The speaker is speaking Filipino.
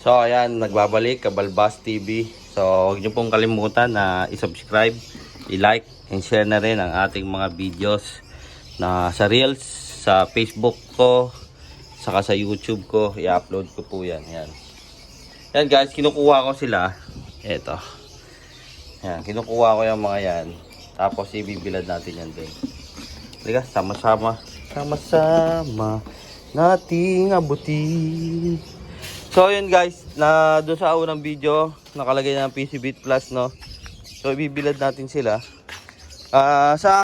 So ayan, nagbabalik Kabalbas TV. So huwag niyo pong kalimutan na i-subscribe, i-like, and share na rin ang ating mga videos na sa Reels, sa Facebook ko, saka sa YouTube ko. I-upload ko po yan. Yan guys, kinukuha ko sila. Eto. Yan, kinukuha ko yung mga yan. Tapos ibibilad natin yan din. Halika, sama-sama nating abutin. So yun guys, na doon sa unang video nakalagay na ng PC Bit Plus, no. So ibibilad natin sila. Sa